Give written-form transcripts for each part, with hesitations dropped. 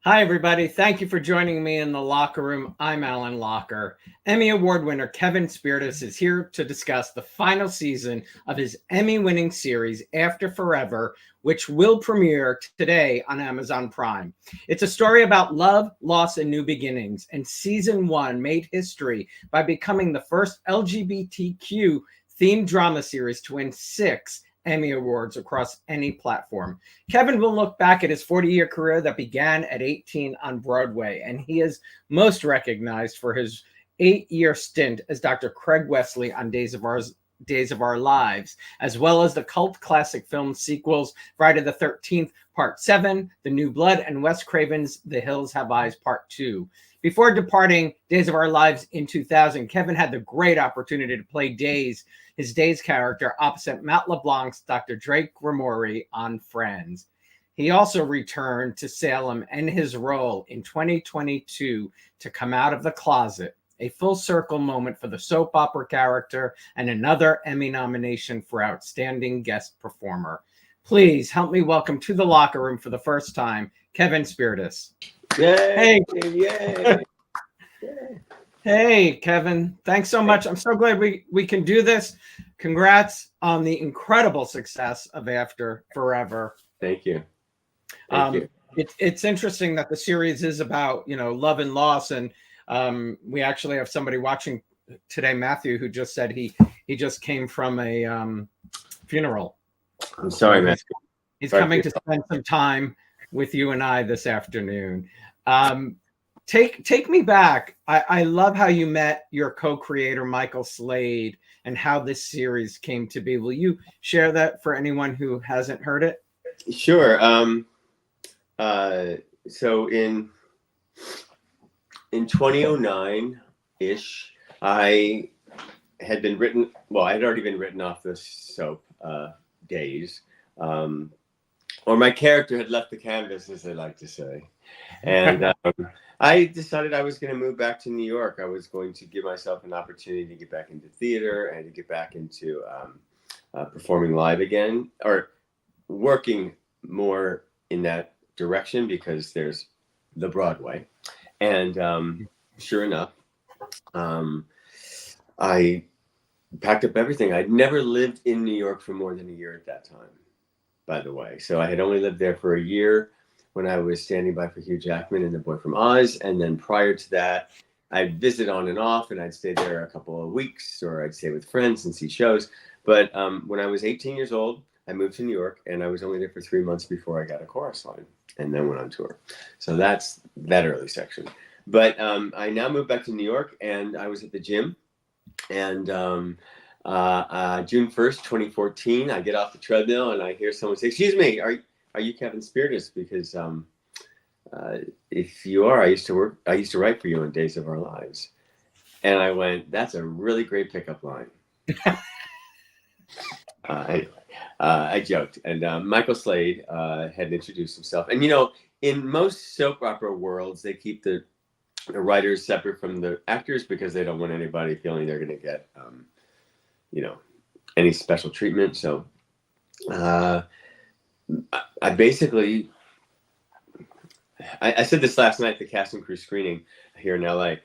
Hi, everybody. Thank you for joining me in the locker room. I'm Alan Locher. Emmy Award winner Kevin Spirtas is here to discuss the final season of his Emmy-winning series, After Forever, which will premiere today on Amazon Prime. It's a story about love, loss, and new beginnings, and season one made history by becoming the first LGBTQ-themed drama series to win 6 Emmy Awards across any platform. Kevin will look back at his 40-year career that began at 18 on Broadway, and he is most recognized for his 8-year stint as Dr. Craig Wesley on Days of Our Lives, as well as the cult classic film sequels Friday the 13th, Part 7, The New Blood, and Wes Craven's The Hills Have Eyes, Part 2. Before departing Days of Our Lives in 2000, Kevin had the great opportunity to play his Days character opposite Matt LeBlanc's Dr. Drake Ramory on Friends. He also returned to Salem and his role in 2022 to Come Out of the Closet, a full circle moment for the soap opera character and another Emmy nomination for Outstanding Guest Performer. Please help me welcome to the locker room for the first time, Kevin Spirtas. Yay! Yay! Hey, Kevin. Thanks so much. I'm so glad we can do this. Congrats on the incredible success of After Forever. Thank you. Thank you. It's interesting that the series is about, love and loss. And we actually have somebody watching today, Matthew, who just said he just came from a funeral. I'm sorry, man. He's coming to spend some time with you and I this afternoon. Take me back. I love how you met your co-creator, Michael Slade, and how this series came to be. Will you share that for anyone who hasn't heard it? Sure. So in 2009-ish, I had already been written off the soap Days. Or my character had left the canvas, as they like to say. And I decided I was going to move back to New York. I was going to give myself an opportunity to get back into theater and to get back into performing live again, or working more in that direction, because there's the Broadway. And sure enough, I packed up everything. I'd never lived in New York for more than a year at that time, by the way. So I had only lived there for a year when I was standing by for Hugh Jackman in The Boy from Oz. And then prior to that, I'd visit on and off, and I'd stay there a couple of weeks, or I'd stay with friends and see shows. But when I was 18 years old, I moved to New York, and I was only there for 3 months before I got a chorus line and then went on tour. So that's that early section. But I now moved back to New York, and I was at the gym. And June 1st, 2014, I get off the treadmill and I hear someone say, "Excuse me, are you Kevin Spirtas? Because if you are, I used to write for you on Days of Our Lives." And I went, "That's a really great pickup line." Anyway, I joked, and Michael Slade had introduced himself. And in most soap opera worlds, they keep the writers separate from the actors, because they don't want anybody feeling they're going to get any special treatment. So I basically, I said this last night at the cast and crew screening here in LA.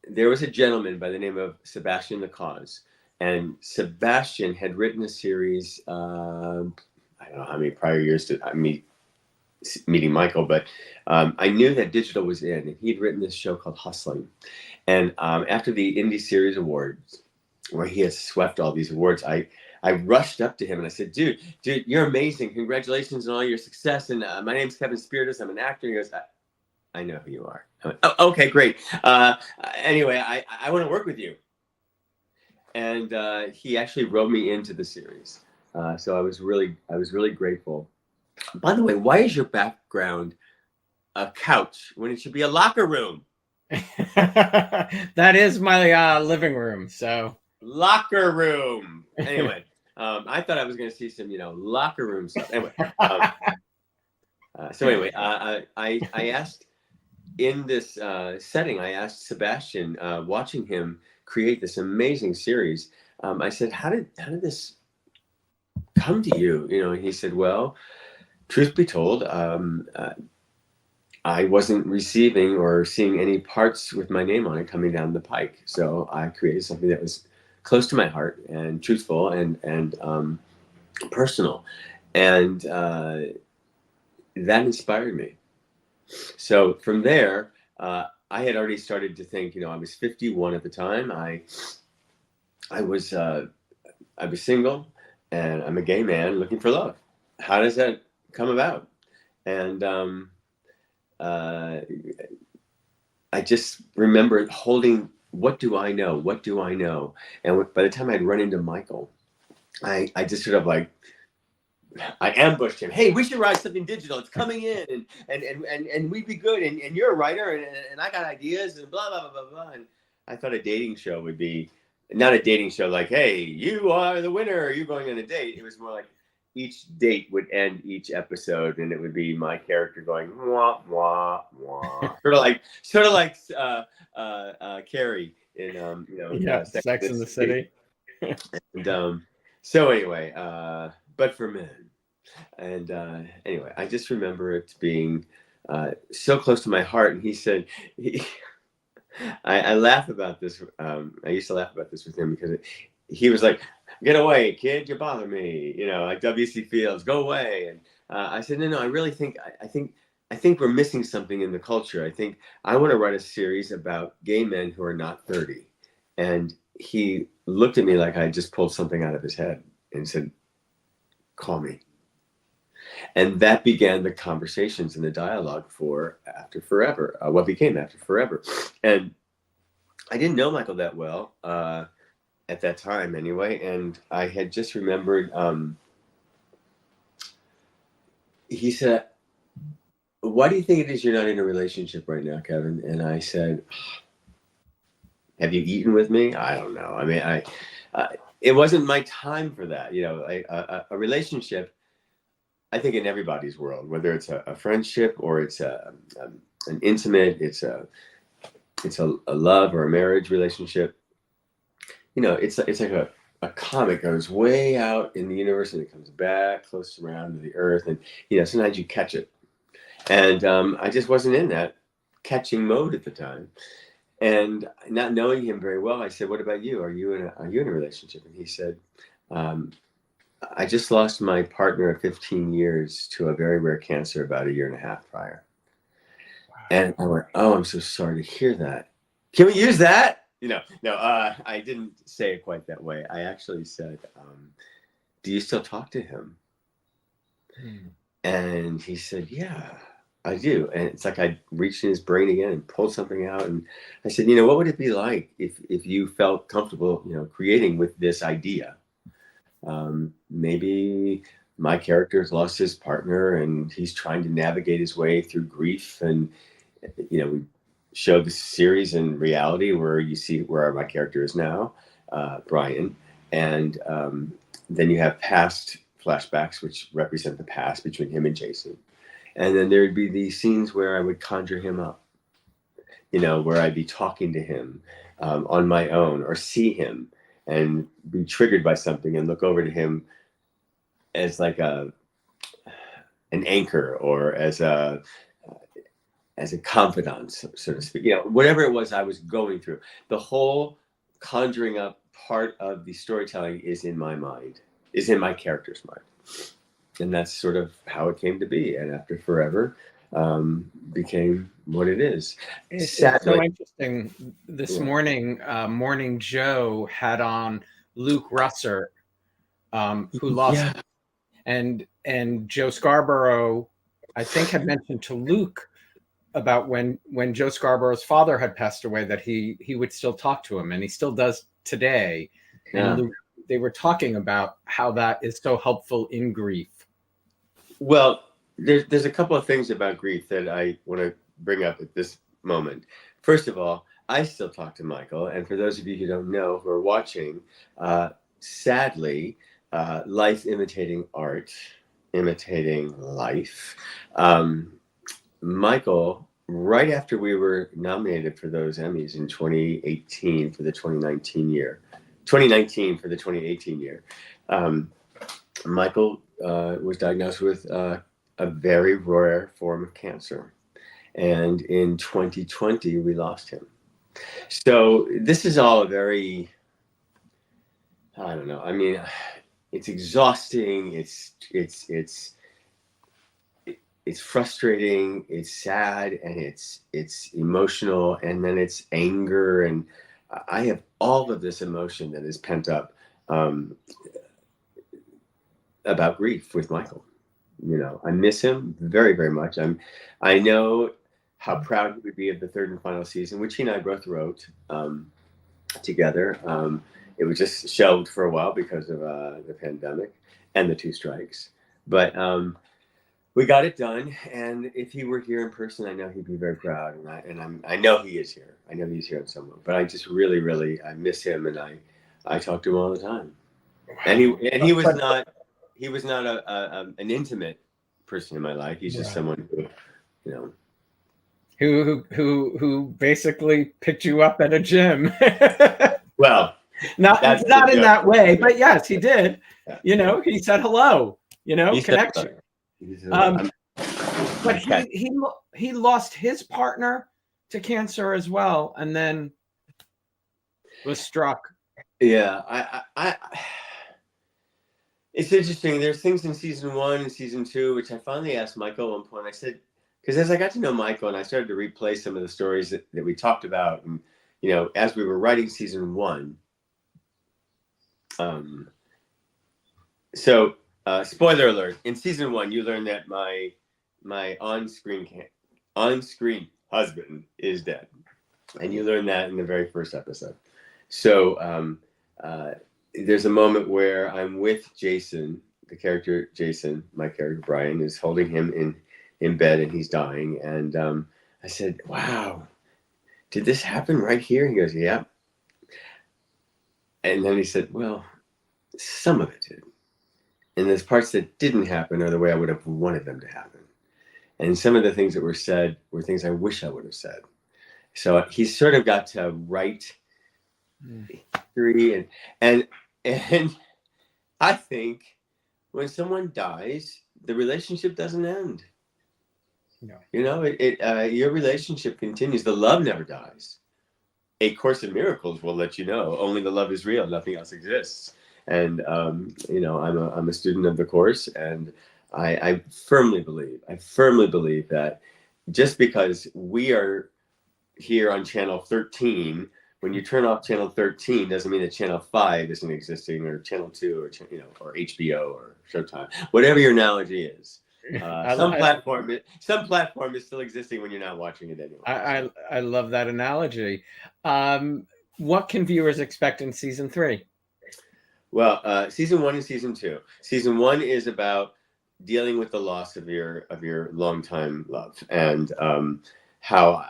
There was a gentleman by the name of Sebastian the Cause, and Sebastian had written a series, I don't know how many prior years to meeting Michael, but I knew that digital was in, and he'd written this show called Hustling. And after the Indie Series Awards, where he had swept all these awards, I rushed up to him and I said, dude, you're amazing. Congratulations on all your success. And my name's Kevin Spirtas. I'm an actor. And he goes, I know who you are. I went, "Oh, okay, great. Anyway, I want to work with you." And he actually wrote me into the series. So I was really grateful. By the way, why is your background a couch when it should be a locker room? That is my living room. So locker room. Anyway, I thought I was going to see some, locker room stuff. Anyway, I asked in this setting, I asked Sebastian, watching him create this amazing series. I said, how did this come to you? And he said, well, truth be told, I wasn't receiving or seeing any parts with my name on it coming down the pike. So I created something that was close to my heart and truthful and personal. And that inspired me. So from there, I had already started to think, I was 51 at the time. I was single, and I'm a gay man looking for love. How does that come about? And I just remember holding, what do I know? What do I know? And by the time I'd run into Michael, I just sort of like, I ambushed him. Hey, we should write something digital. It's coming in, and we'd be good. And you're a writer, and I got ideas, and blah blah blah blah blah. And I thought a dating show would be not a dating show like, hey, you are the winner. You're going on a date. It was more like each date would end each episode, and it would be my character going wah wah wah, sort of like Carrie in Sex in the City. And so anyway, but for men. And anyway, I just remember it being so close to my heart. And he said, I laugh about this. I used to laugh about this with him because he was like, get away, kid, you bother me. Like W.C. Fields, go away. And I said, no, I really think, I think we're missing something in the culture. I think I want to write a series about gay men who are not 30. And he looked at me like I just pulled something out of his head and said, call me. And that began the conversations and the dialogue for After Forever, what became After Forever. And I didn't know Michael that well at that time anyway. And I had just remembered, he said, why do you think it is you're not in a relationship right now, Kevin? And I said, have you eaten with me? I don't know. I mean, it wasn't my time for that. A relationship, I think in everybody's world, whether it's a friendship or it's an intimate, it's a love or a marriage relationship. It's like a comet goes way out in the universe and it comes back close around to the earth, and sometimes you catch it. And I just wasn't in that catching mode at the time. And not knowing him very well, I said, what about you? Are you in a relationship? And he said, I just lost my partner of 15 years to a very rare cancer about 1.5 years prior. Wow. And I went, oh, I'm so sorry to hear that. Can we use that? No, I didn't say it quite that way. I actually said, do you still talk to him? And he said, yeah, I do. And it's like I reached in his brain again and pulled something out. And I said, what would it be like if you felt comfortable, creating with this idea? Maybe my character's lost his partner and he's trying to navigate his way through grief. And, we showed this series in reality where you see where my character is now, Brian. And then you have past flashbacks, which represent the past between him and Jason. And then there'd be these scenes where I would conjure him up, where I'd be talking to him on my own, or see him and be triggered by something and look over to him as like an anchor, or as a confidant, so to speak. Whatever it was I was going through. The whole conjuring up part of the storytelling is in my mind, is in my character's mind. And that's sort of how it came to be. And After Forever became what it is. It's so interesting. This morning, Morning Joe had on Luke Russer, who lost. And Joe Scarborough, I think, had mentioned to Luke about when Joe Scarborough's father had passed away, that he would still talk to him, and he still does today. Yeah. And Luke, they were talking about how that is so helpful in grief. Well, there's a couple of things about grief that I want to bring up at this moment. First of all, I still talk to Michael. And for those of you who don't know, who are watching, sadly, life imitating art, imitating life. Michael, right after we were nominated for those Emmys in 2018 for the 2019 for the 2018 year, Michael was diagnosed with a very rare form of cancer. And in 2020, we lost him. So this is all very, I don't know. I mean, it's exhausting. It's frustrating. It's sad, and it's emotional, and then it's anger, and I have all of this emotion that is pent up about grief with Michael. You know, I miss him very, very much. I know how proud he would be of the third and final season, which he and I both wrote together. It was just shelved for a while because of the pandemic and the 2 strikes. But we got it done, and if he were here in person, I know he'd be very proud. And I know he is here. I know he's here somewhere. But I just really, really, I miss him, and I talk to him all the time. And he was not an intimate person in my life. He's just someone who, you know, who basically picked you up at a gym. Well, not in that way, but yes, he did. Yeah. You know, he said hello. You know, connection. But he lost his partner to cancer as well, and then was struck. Yeah, I it's interesting. There's things in season 1 and season 2, which I finally asked Michael at one point. I said, because as I got to know Michael and I started to replay some of the stories that we talked about, and you know, as we were writing season 1. So spoiler alert: in season 1, you learn that my on-screen husband is dead, and you learn that in the very first episode. So there's a moment where I'm with Jason, the character Jason, my character Brian, is holding him in bed, and he's dying. And I said, "Wow, did this happen right here?" He goes, "Yeah." And then he said, "Well, some of it did. And there's parts that didn't happen are the way I would have wanted them to happen. And some of the things that were said were things I wish I would have said." So he sort of got to write history, and I think when someone dies, the relationship doesn't end. No. You know, your relationship continues. The love never dies. A Course in Miracles will let you know only the love is real, nothing else exists. And you know, I'm a student of the Course, and I firmly believe that just because we are here on channel 13, when you turn off channel 13 doesn't mean that channel 5 isn't existing, or channel 2, or you know, or HBO or Showtime, whatever your analogy is. Some platform is still existing when you're not watching it anymore. I love that analogy. What can viewers expect in season 3? Well, season 1 and season 2. Season 1 is about dealing with the loss of your longtime love, and how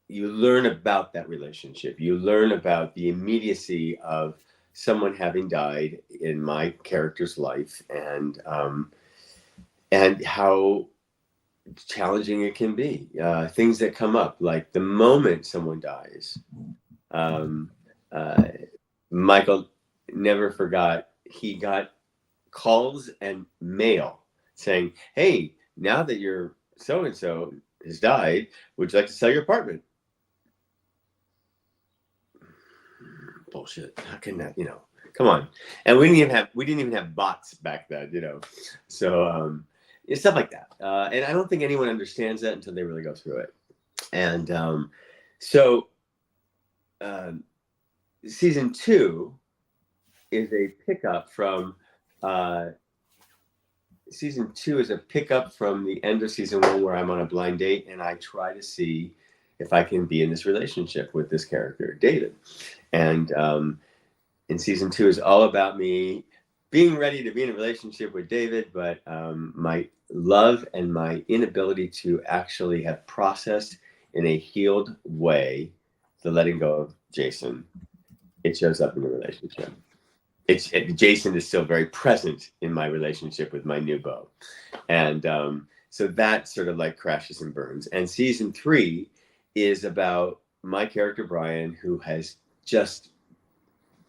you learn about that relationship. You learn about the immediacy of someone having died in my character's life, and how challenging it can be. Things that come up, like the moment someone dies. Michael never forgot. He got calls and mail saying, "Hey, now that your so-and-so has died, would you like to sell your apartment?" Bullshit. How can that, you know, come on. And we didn't even have bots back then, you know. So it's stuff like that. And I don't think anyone understands that until they really go through it. And so season 2 is a pickup from season 2 is a pickup from the end of season 1, where I'm on a blind date and I try to see if I can be in this relationship with this character, David. And in season 2 is all about me being ready to be in a relationship with David, but my love and my inability to actually have processed in a healed way the letting go of Jason. It shows up in the relationship. Jason is still very present in my relationship with my new beau. And so that sort of like crashes and burns. And season 3 is about my character, Brian, who has just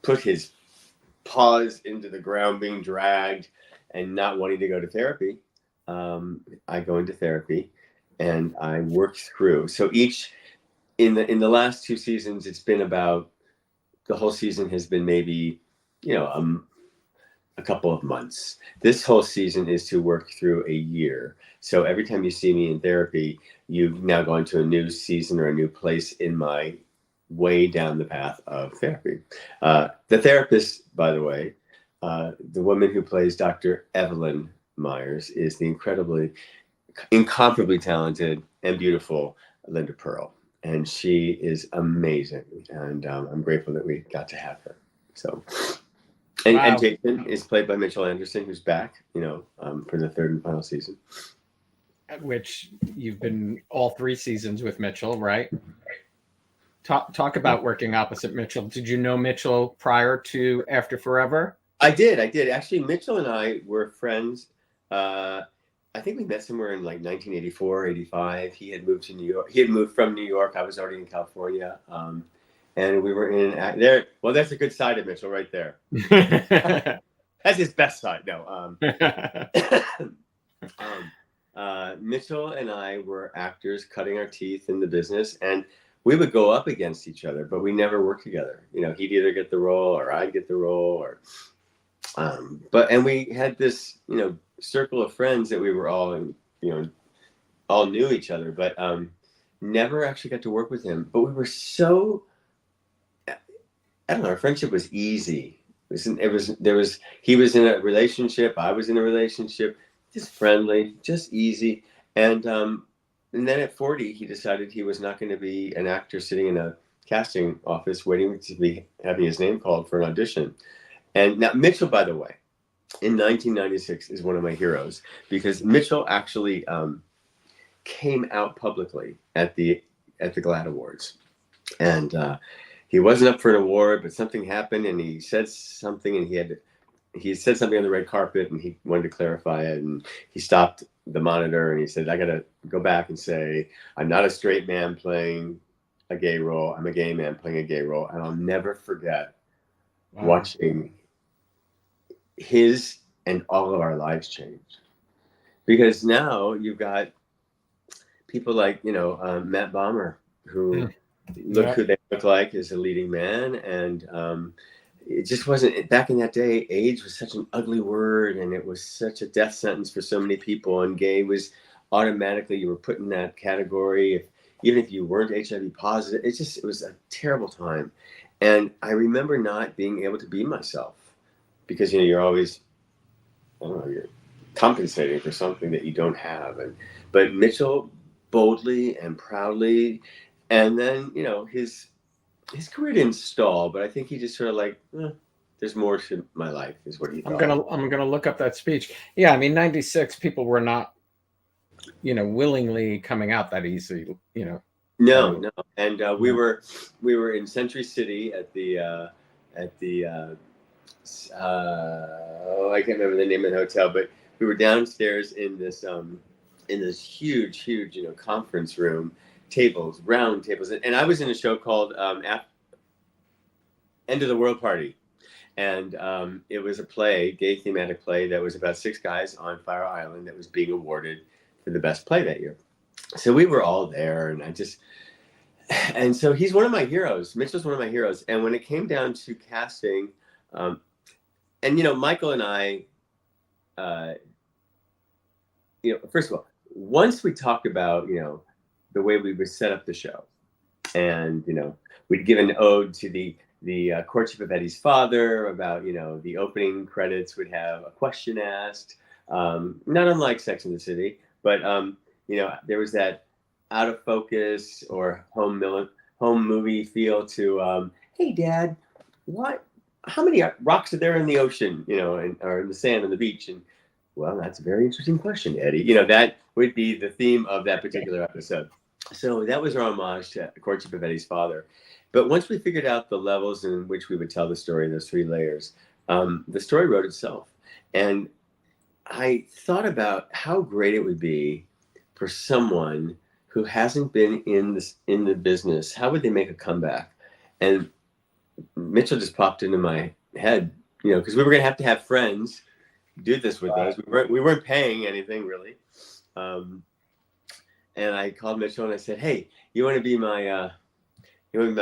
put his paws into the ground, being dragged and not wanting to go to therapy. I go into therapy, and I worked through. So each in the last 2 seasons, it's been about, the whole season has been maybe, a couple of months. This whole season is to work through a year. So every time you see me in therapy, you've now gone to a new season or a new place in my way down the path of therapy. The therapist, by the way, the woman who plays Dr. Evelyn Myers, is the incomparably talented and beautiful Linda Pearl. And she is amazing. And I'm grateful that we got to have her. So, and Jason is played by Mitchell Anderson, who's back, for the third and final season. Which you've been all 3 seasons with Mitchell, right? Talk about working opposite Mitchell. Did you know Mitchell prior to After Forever? I did. Actually, Mitchell and I were friends. I think we met somewhere in like 1984, 85. He had moved to New York. He had moved from New York. I was already in California. And we were in there. Well, that's a good side of Mitchell right there. That's his best side. No. Mitchell and I were actors cutting our teeth in the business, and we would go up against each other, but we never worked together. He'd either get the role or I'd get the role, and we had this, circle of friends that we were all, all knew each other, but never actually got to work with him. But we were so, I don't know, our friendship was easy. He was in a relationship, I was in a relationship, just friendly, just easy. And then at 40, he decided he was not going to be an actor sitting in a casting office waiting to be having his name called for an audition. And now Mitchell, by the way, in 1996 is one of my heroes, because Mitchell actually came out publicly at the GLAAD Awards. And he wasn't up for an award, but something happened, and he said something, and he said something on the red carpet, and he wanted to clarify it, and he stopped the monitor and he said, I got to go back and say, I'm not a straight man playing a gay role. I'm a gay man playing a gay role. And I'll never forget watching his and all of our lives change. Because now you've got people like, Matt Bomer, who who they look like as a leading man. And it just wasn't, back in that day, AIDS was such an ugly word, and it was such a death sentence for so many people, and gay was automatically, you were put in that category, even if you weren't HIV positive. It was a terrible time. And I remember not being able to be myself, because you're always, you're compensating for something that you don't have. But Mitchell boldly and proudly, and then his career didn't stall, but I think he just sort of there's more to my life, is what he thought. I'm gonna look up that speech. Yeah, I mean, 96 people were not, willingly coming out that easy. No. And we were in Century City at the I can't remember the name of the hotel, but we were downstairs in this huge conference room. Tables, round tables, and I was in a show called End of the World Party, and it was a play, gay thematic play, that was about 6 guys on Fire Island that was being awarded for the best play that year. So we were all there, and so he's one of my heroes. Mitchell's one of my heroes. And when it came down to casting, and Michael and I, first of all, once we talked about the way we would set up the show, and we'd give an ode to the courtship of Eddie's father, about the opening credits would have a question asked, not unlike Sex and the City, but there was that out of focus or home movie feel to hey Dad, how many rocks are there in the ocean, or in the sand on the beach? And well, that's a very interesting question, Eddie. That would be the theme of that particular episode. So that was our homage to the courtship of Eddie's father. But once we figured out the levels in which we would tell the story, those 3 layers, the story wrote itself. And I thought about how great it would be for someone who hasn't been in the business. How would they make a comeback? And Mitchell just popped into my head, because we were going to have friends do this with us. We weren't paying anything really. And I called Mitchell and I said, "Hey, you want to be my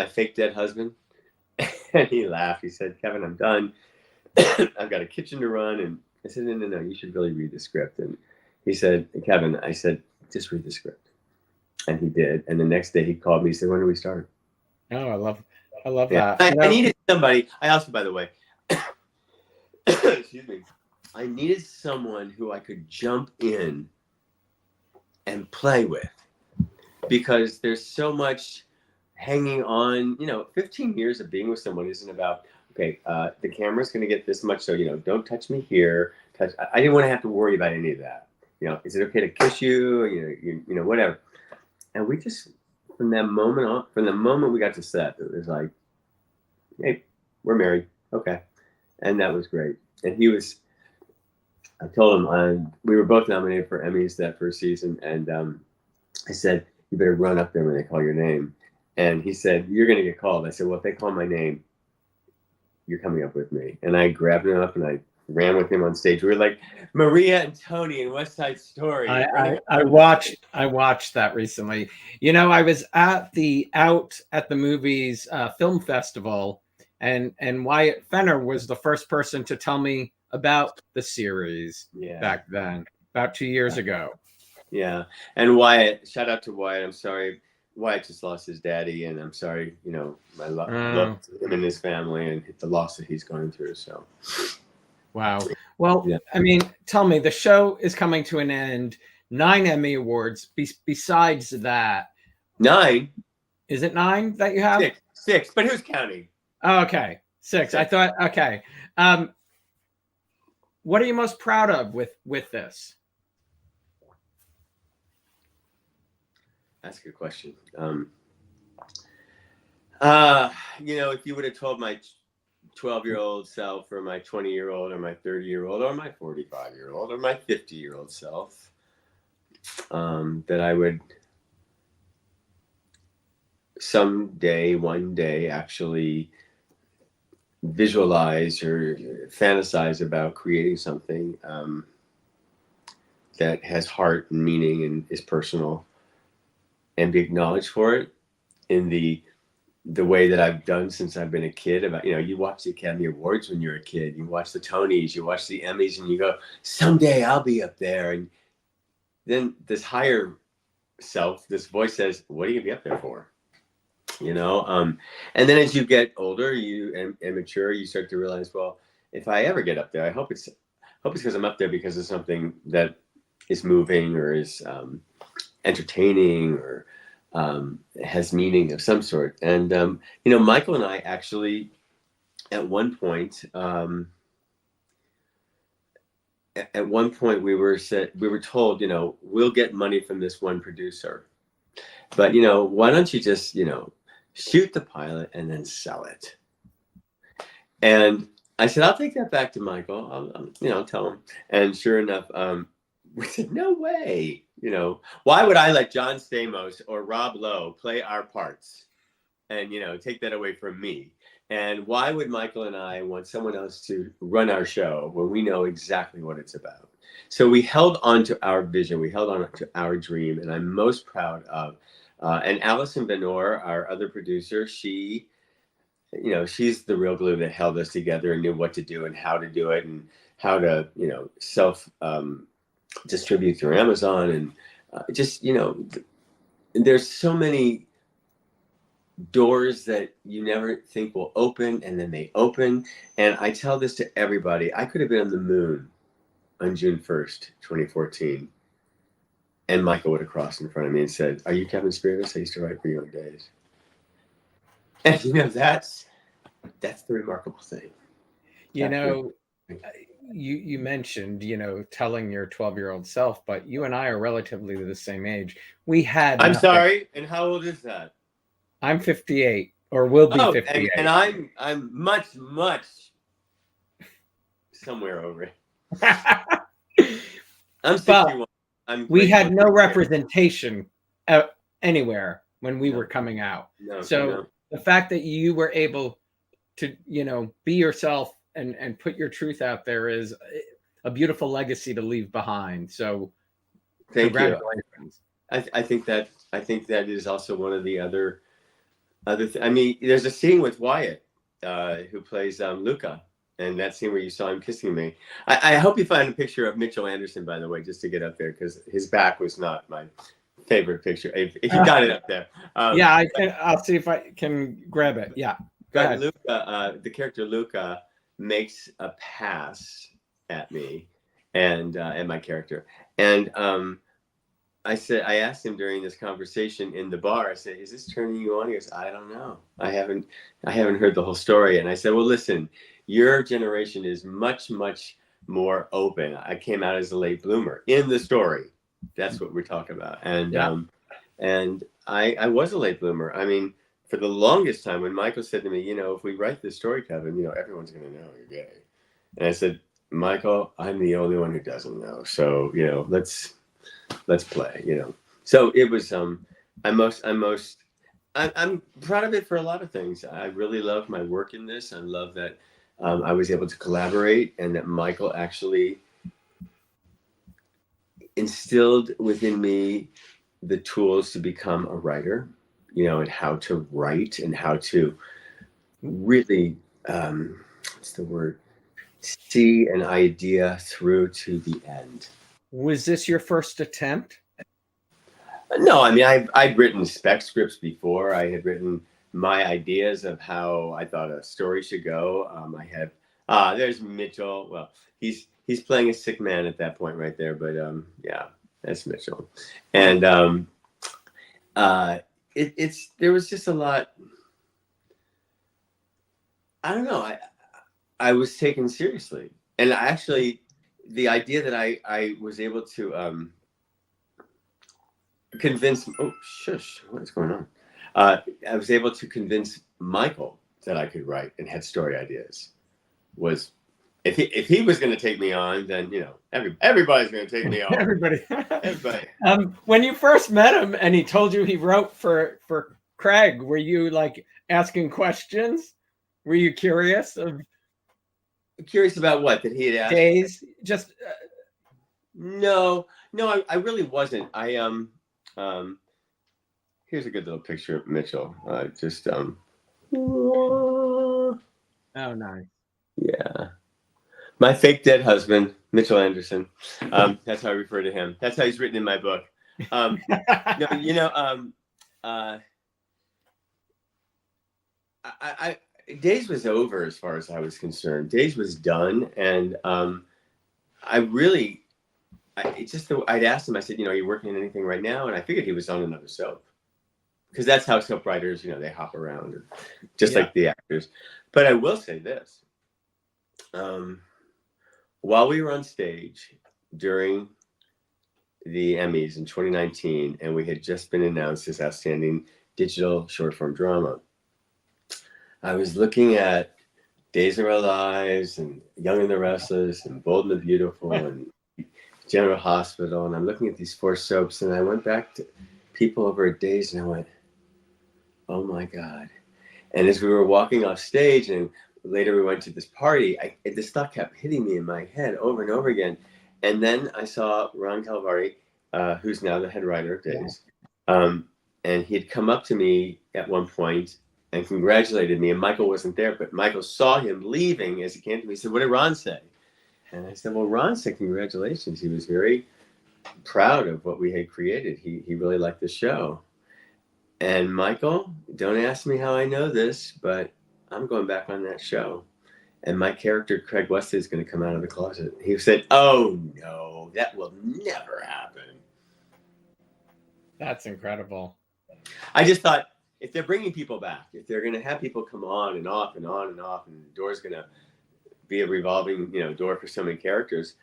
fake dead husband?" And he laughed. He said, "Kevin, I'm done. I've got a kitchen to run." And I said, No, you should really read the script." And he said, "Kevin," I said, "just read the script." And he did. And the next day he called me. He said, "When do we start?" Oh, I love Yeah. that. I needed somebody. I also, by the way, excuse me, I needed someone who I could jump in and play with, because there's so much hanging on. 15 years of being with someone isn't about, okay, the camera's going to get this much, so don't touch me here. I didn't want to have to worry about any of that. Is it okay to kiss you? Whatever. And we just, from the moment we got to set, it was like, "Hey, we're married, okay," and that was great. And I told him, we were both nominated for Emmys that first season, and I said, "You better run up there when they call your name." And he said, "You're going to get called." I said, "Well, if they call my name, you're coming up with me." And I grabbed him up and I ran with him on stage. We were like Maria and Tony in West Side Story. I watched that recently. I was at the Out at the Movies film festival, and Wyatt Fenner was the first person to tell me about the series back then, about 2 years ago. Yeah. And Wyatt, shout out to Wyatt. I'm sorry. Wyatt just lost his daddy, and I'm sorry, my love to him and his family and the loss that he's going through. So, wow. Well, yeah. I mean, tell me, the show is coming to an end. 9 Emmy Awards. Besides that, 9? Is it 9 that you have? 6. But who's counting? Oh, okay, 6. I thought, okay. What are you most proud of with this? That's a good question. If you would have told my 12-year-old self, or my 20-year-old, or my 30-year-old, or my 45-year-old, or my 50-year-old self, that I would one day, actually visualize or fantasize about creating something that has heart and meaning and is personal, and be acknowledged for it in the way that I've done since I've been a kid. About, you watch the Academy Awards when you're a kid, you watch the Tonys, you watch the Emmys, and you go, someday I'll be up there. And then this higher self, this voice says, what are you gonna be up there for? And then as you get older, and mature, you start to realize, well, if I ever get up there, I hope it's because I'm up there because of something that is moving, or is entertaining, or has meaning of some sort. And Michael and I actually, at one point, we were told, we'll get money from this one producer, but why don't you just shoot the pilot and then sell it? And I said, I'll take that back to Michael. I'll tell him. And sure enough, we said, no way. Why would I let John Stamos or Rob Lowe play our parts and, take that away from me? And why would Michael and I want someone else to run our show when we know exactly what it's about? So we held on to our vision. We held on to our dream. And I'm most proud of, and Alison Benor, our other producer, she's the real glue that held us together and knew what to do and how to do it, and how to, self distribute through Amazon. And there's so many doors that you never think will open, and then they open. And I tell this to everybody, I could have been on the moon on June 1st, 2014. And Michael would have crossed in front of me and said, "Are you Kevin Spirtas? I used to write for you on Days." And that's the remarkable thing. You mentioned, telling your 12-year-old self, but you and I are relatively the same age. We had I'm sorry, and how old is that? I'm 58, or will be 58. And I'm much somewhere over it. I'm 61. We had no representation anywhere when we were coming out. So the fact that you were able to, be yourself and put your truth out there is a beautiful legacy to leave behind. So thank you. I think that is also one of the other I mean, there's a scene with Wyatt, who plays Luca, and that scene where you saw him kissing me. I hope you find a picture of Mitchell Anderson, by the way, just to get up there, because his back was not my favorite picture. If you got it up there, Yeah, I can. I'll see if I can grab it. Yeah, go but ahead. Luca, the character Luca, makes a pass at me and my character, and I asked him during this conversation in the bar, I said, is this turning you on? He goes, I don't know. I haven't heard the whole story. And I said, well, listen, your generation is much, much more open. I came out as a late bloomer in the story. That's what we're talking about. And, Yeah. And I was a late bloomer. I mean, for the longest time, when Michael said to me, if we write this story, Kevin, everyone's going to know you're gay. And I said, Michael, I'm the only one who doesn't know. So, let's play. So it was I'm proud of it for a lot of things. I really love my work in this. I love that I was able to collaborate, and that Michael actually instilled within me the tools to become a writer, and how to write and how to really what's the word, see an idea through to the end. Was this your first attempt? No, I mean, I'd written spec scripts before. I had written my ideas of how I thought a story should go. I had there's Mitchell. Well, he's playing a sick man at that point right there. But yeah, that's Mitchell. And there was just a lot. I don't know. I was taken seriously, and actually, the idea that I was able to convince, oh shush, what is going on? I was able to convince Michael that I could write and had story ideas. Was if he was going to take me on, then everybody's going to take me on. Everybody. Everybody. When you first met him and he told you he wrote for Craig, were you like asking questions? Were you curious about what that he had asked? Days? Just no, I really wasn't. Here's a good little picture of Mitchell. oh, nice. Yeah, my fake dead husband, Mitchell Anderson. That's how I refer to him. That's how he's written in my book. Days was over as far as I was concerned. Days was done, and I'd asked him. I said, are you working on anything right now? And I figured he was on another soap, because that's how soap writers, they hop around, just like the actors. But I will say this: while we were on stage during the Emmys in 2019, and we had just been announced as Outstanding Digital Short Form Drama, I was looking at Days of Our Lives and Young and the Restless and Bold and the Beautiful and General Hospital, and I'm looking at these 4 soaps, and I went back to People Over at Days, and I went, oh my God. And as we were walking off stage, and later we went to this party, this thought kept hitting me in my head over and over again. And then I saw Ron Calvari, who's now the head writer of Days, and he had come up to me at one point and congratulated me, and Michael wasn't there, but Michael saw him leaving as he came to me. He said, what did Ron say? And I said, well, Ron said congratulations. He was very proud of what we had created. He really liked the show. And Michael, don't ask me how I know this, but I'm going back on that show. And my character, Craig Wesley, is going to come out of the closet. He said, oh no, that will never happen. That's incredible. I just thought, if they're bringing people back, if they're going to have people come on and off and on and off, and the door's going to be a revolving, door for so many characters,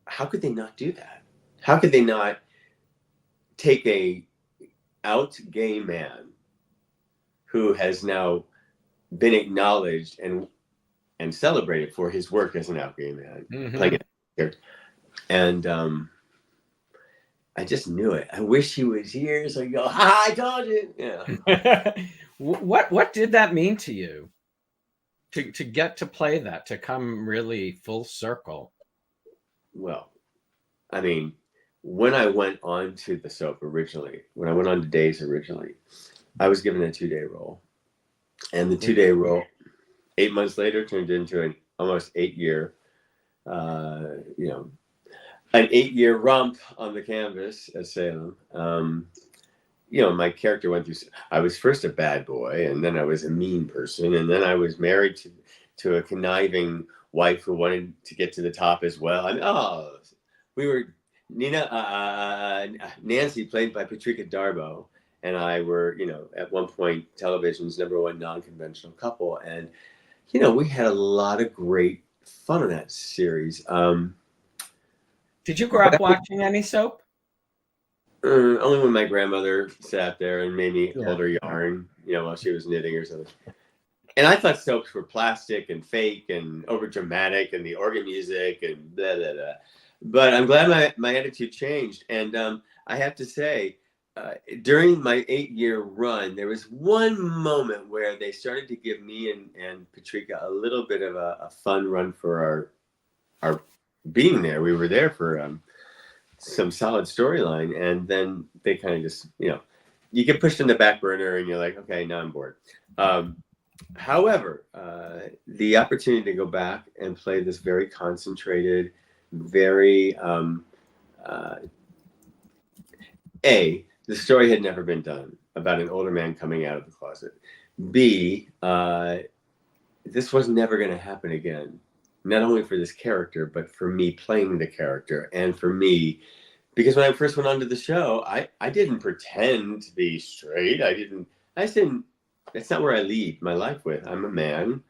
how could they not do that? How could they not take a out gay man who has now been acknowledged and celebrated for his work as an out gay man, playing a character, and I just knew it. I wish he was here so I go, ha, I told you. Yeah. What did that mean to you? To get to play that, to come really full circle? Well, I mean, when I went on to the soap originally, when I went on to Days originally, I was given a 2-day role. And the 2-day role, 8 months later, turned into an almost 8-year, you know, an 8-year romp on the canvas at Salem. You know, my character went through, I was first a bad boy, and then I was a mean person, and then I was married to a conniving wife who wanted to get to the top as well. I mean, we were, Nancy, played by Patricia Darbo, and I were, you know, at one point, television's #1 non-conventional couple. And, you know, we had a lot of great fun in that series. Did you grow up watching any soap? Only when my grandmother sat there and made me hold her yarn, you know, while she was knitting or something. And I thought soaps were plastic and fake and over dramatic and the organ music and blah, blah, blah. But I'm glad my attitude changed. And I have to say, during my 8-year run, there was one moment where they started to give me and Patricia a little bit of a fun run for our being there. We were there for some solid storyline, and then they kind of just, you know, you get pushed in the back burner and you're like, okay, now I'm bored. However, the opportunity to go back and play this very concentrated, very the story had never been done about an older man coming out of the closet. B, this was never going to happen again. Not only for this character, but for me playing the character, and for me, because when I first went onto the show, I didn't pretend to be straight. I didn't, that's not where I lead my life with. I'm a man.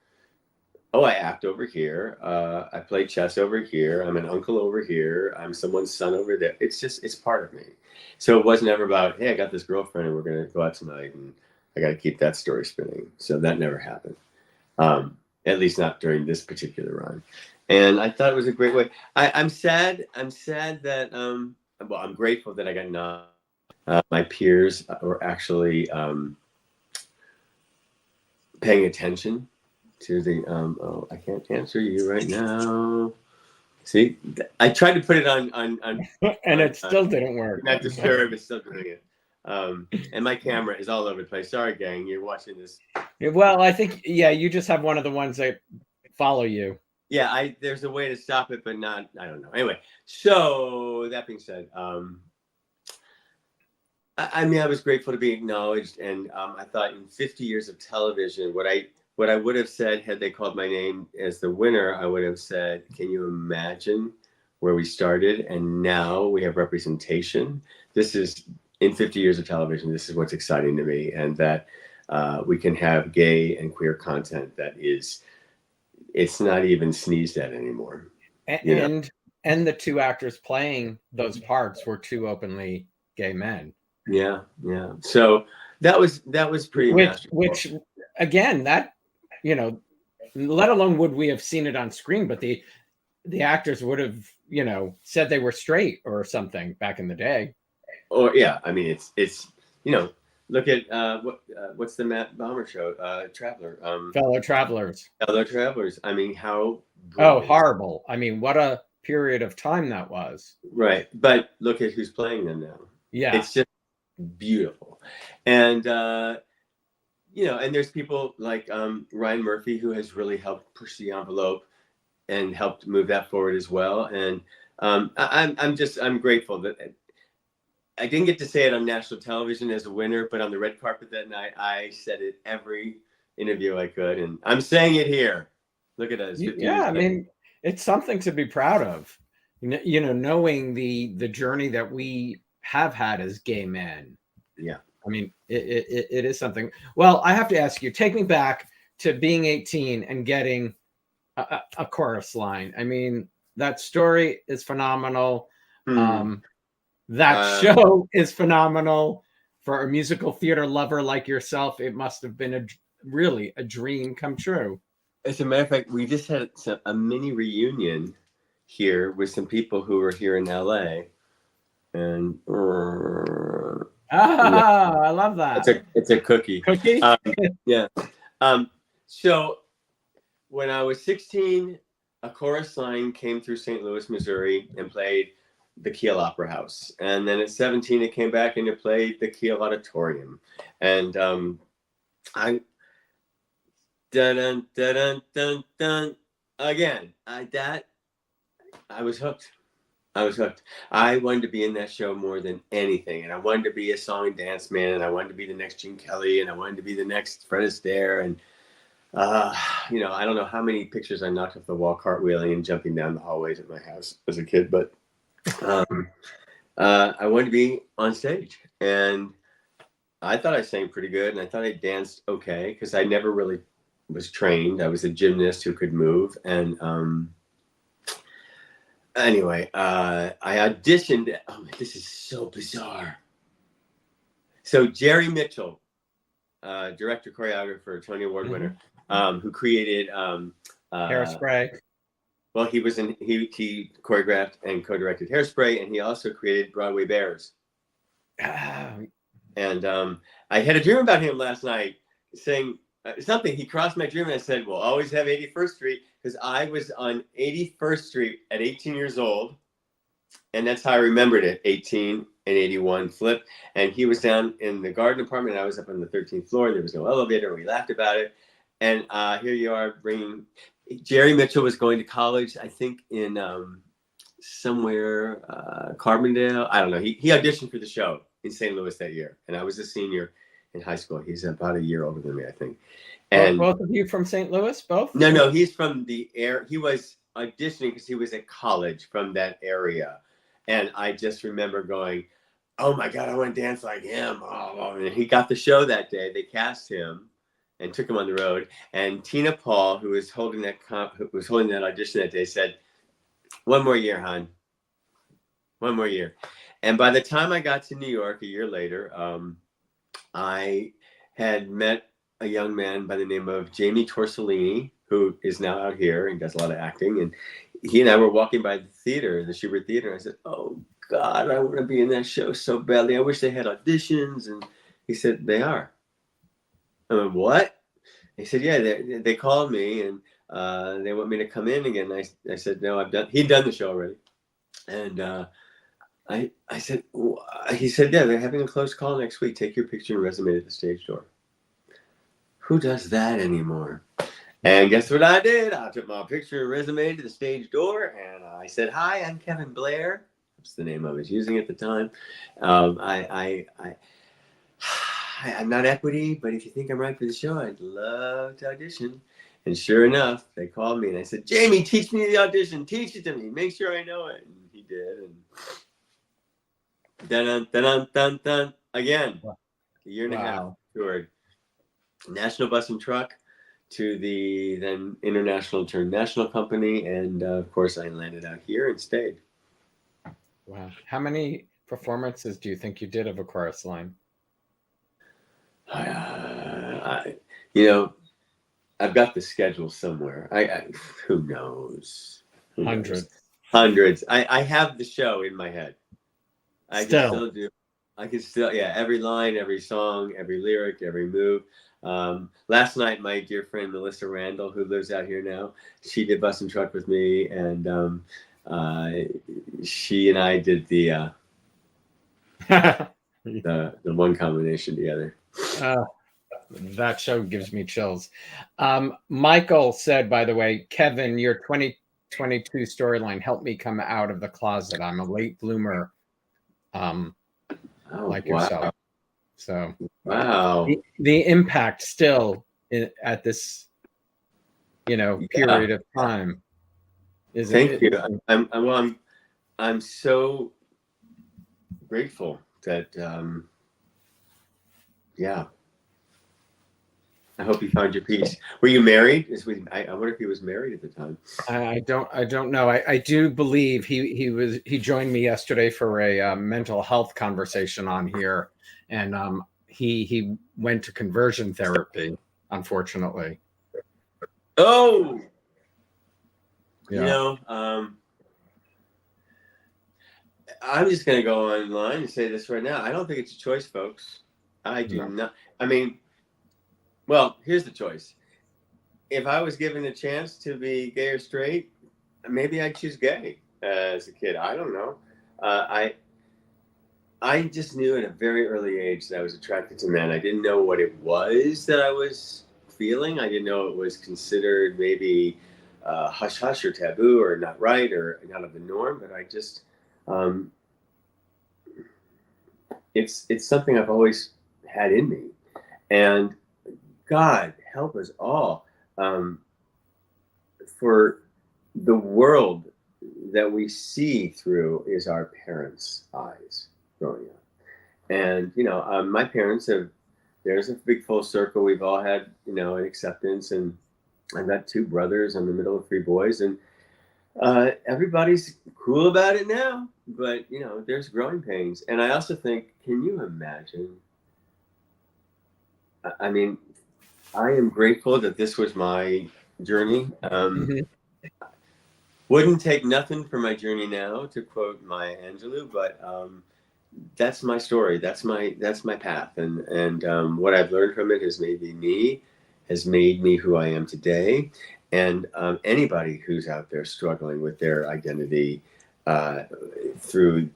Oh, I act over here. I play chess over here. I'm an uncle over here. I'm someone's son over there. It's just, it's part of me. So it wasn't ever about, hey, I got this girlfriend and we're going to go out tonight and I got to keep that story spinning. So that never happened. At least not during this particular run. And I thought it was a great way. I'm sad that, well, I'm grateful that I got nominated. My peers were actually paying attention to the, I can't answer you right now. See, I tried to put it on and it still didn't work. Not disturb, it's still doing it. And my camera is all over the place. Sorry, gang, you're watching this. Well, I think, yeah, you just have one of the ones that follow you. Yeah, there's a way to stop it, but not, I don't know. Anyway, so that being said, I mean, I was grateful to be acknowledged, and I thought in 50 years of television, what I would have said had they called my name as the winner, I would have said, can you imagine where we started and now we have representation? This is, in 50 years of television, this is what's exciting to me, and that we can have gay and queer content that is, it's not even sneezed at anymore. And the two actors playing those parts were two openly gay men. Yeah. So that was pretty masterful. Which again, that, you know, let alone would we have seen it on screen, but the actors would have, you know, said they were straight or something back in the day. Or yeah, I mean, it's you know, look at what's the Matt Bomer show, Traveler, Fellow Travelers. I mean, how horrible. I mean, what a period of time that was. Right, but look at who's playing them now. Yeah, it's just beautiful. And you know, and there's people like Ryan Murphy, who has really helped push the envelope and helped move that forward as well. And I'm grateful that I didn't get to say it on national television as a winner, but on the red carpet that night, I said it every interview I could, and I'm saying it here. Look at us. Yeah, I mean, it's something to be proud of. You know, knowing the journey that we have had as gay men. Yeah, I mean, it is something. Well, I have to ask you, take me back to being 18 and getting a chorus line. I mean, that story is phenomenal. That show is phenomenal. For a musical theater lover like yourself, it must have been really a dream come true. As a matter of fact, we just had a mini reunion here with some people who were here in LA. And I love that. It's a cookie. Cookie? Yeah. So when I was 16, a chorus line came through St. Louis, Missouri, and played the Kiel Opera House. And then at 17, I came back and I played the Kiel Auditorium. And I, dun dun dun dun dun, again, I was hooked. I was hooked. I wanted to be in that show more than anything. And I wanted to be a song and dance man. And I wanted to be the next Gene Kelly. And I wanted to be the next Fred Astaire. And, you know, I don't know how many pictures I knocked off the wall cartwheeling and jumping down the hallways at my house as a kid. But I wanted to be on stage. And I thought I sang pretty good. And I thought I danced okay because I never really was trained. I was a gymnast who could move. And anyway, I auditioned. Oh, this is so bizarre. So Jerry Mitchell, director, choreographer, Tony Award winner, who created Hairspray. Well, he choreographed and co-directed Hairspray, and he also created Broadway Bears. And I had a dream about him last night, saying something. He crossed my dream, and I said, "We'll always have 81st Street," because I was on 81st Street at 18 years old, and that's how I remembered it. 18 and 81 flip, and he was down in the garden apartment, and I was up on the 13th floor, and there was no elevator. We laughed about it, and here you are bringing. Jerry Mitchell was going to college, I think, in somewhere Carbondale. I don't know. He auditioned for the show in St. Louis that year, and I was a senior in high school. He's about a year older than me, I think. And both of you from St. Louis, both? No, he's from the air. He was auditioning because he was at college from that area, and I just remember going, "Oh my God, I want to dance like him!" Oh, and he got the show that day. They cast him and took him on the road. And Tina Paul, who was holding that audition that day, said, "One more year, hon. One more year." And by the time I got to New York a year later, I had met a young man by the name of Jamie Torsellini, who is now out here and does a lot of acting. And he and I were walking by the theater, the Schubert Theater. And I said, "Oh God, I want to be in that show so badly. I wish they had auditions." And he said, "They are." I went, "What?" He said, "Yeah, they called me and they want me to come in again." I said, "No, he'd done the show already." And I said, he said, "Yeah, they're having a close call next week. Take your picture and resume at the stage door." Who does that anymore? And guess what I did? I took my picture and resume to the stage door, and I said, "Hi, I'm Kevin Blair." That's the name I was using at the time. I'm not equity, but if you think I'm right for the show, I'd love to audition. And sure enough, they called me, and I said, "Jamie, teach me the audition. Teach it to me. Make sure I know it." And he did. And dun dun dun dun again. A year and a half toured. National Bus and Truck to the then international turned national company, and of course I landed out here and stayed. Wow. How many performances do you think you did of A Chorus Line? You know, I've got the schedule somewhere. Who knows? Hundreds. I have the show in my head. I can still do. I can still, yeah, every line, every song, every lyric, every move. Last night, my dear friend Melissa Randall, who lives out here now, she did Bus and Truck with me, and she and I did the one combination together. That show gives me chills. Michael said, by the way, "Kevin, your 2022 storyline helped me come out of the closet. I'm a late bloomer, like yourself." So, wow, the impact still at this, period of time is. Thank you. I'm so grateful that. Yeah. I hope you found your peace. Were you married? I wonder if he was married at the time. I don't know. I do believe he joined me yesterday for a mental health conversation on here, and he went to conversion therapy, unfortunately. Oh, yeah. I'm just going to go online and say this right now. I don't think it's a choice, folks. I do not. I mean, well, here's the choice. If I was given a chance to be gay or straight, maybe I'd choose gay as a kid. I don't know. I just knew at a very early age that I was attracted to men. I didn't know what it was that I was feeling. I didn't know it was considered maybe hush hush or taboo or not right or not of the norm. But I just, um, it's something I've always had in me, and God help us all, for the world that we see through is our parents' eyes growing up. And, my parents have, there's a big full circle. We've all had, an acceptance. And I've got two brothers. I'm the middle of three boys. And everybody's cool about it now. But, there's growing pains. And I also think, can you imagine? I mean, I am grateful that this was my journey. Wouldn't take nothing for my journey now, to quote Maya Angelou, but that's my story. That's my path, and what I've learned from it has made me who I am today. And anybody who's out there struggling with their identity through